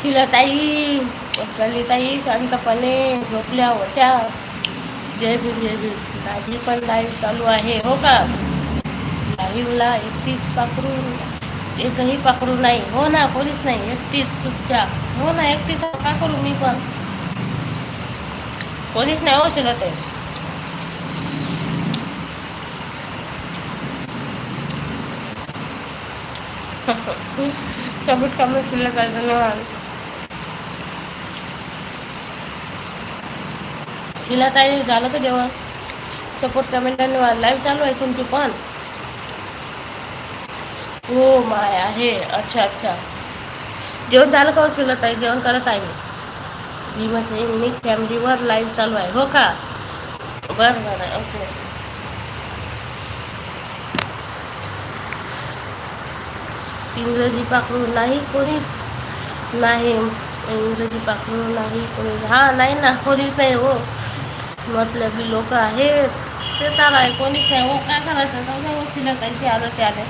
शिलाताई, ताई शांतपणे झोपल्या होत्या. जय भीम जय भीम. माझी पण लाईव्ह चालू आहे हो का. लाईव्हला एकटीच पाकडून, एकही पाकडू नाही हो ना, कोणीच नाही, एकटीच चुपचाप हो ना, एकटीच का करू मी पण, कोणीच नाही हो शिलाताई. कमीत कमी शिलाताई धन्यवाद. शिलाताई झालं का जेवण? सपोर्ट कमेंट धन्यवाद. लाईव्ह चालू आहे तुमची पण. हो माय आहे. अच्छा अच्छा, जेवण झालं का हो शिलाताई? जेवण करत आहे मी. मी फॅमिलीवर लाईव्ह चालू आहे हो का. बरं बरं ओके. इंग्रजी पाखरू नाही कोणीच नाही. इंग्रजी पाखरू नाही कोणीच. हा नाही ना, कोणीच नाही हो. मतलबी लोक आहेत ते तर आहे, कोणीच नाही हो. काय करायचं? शिलाताई ते आलं ते आले.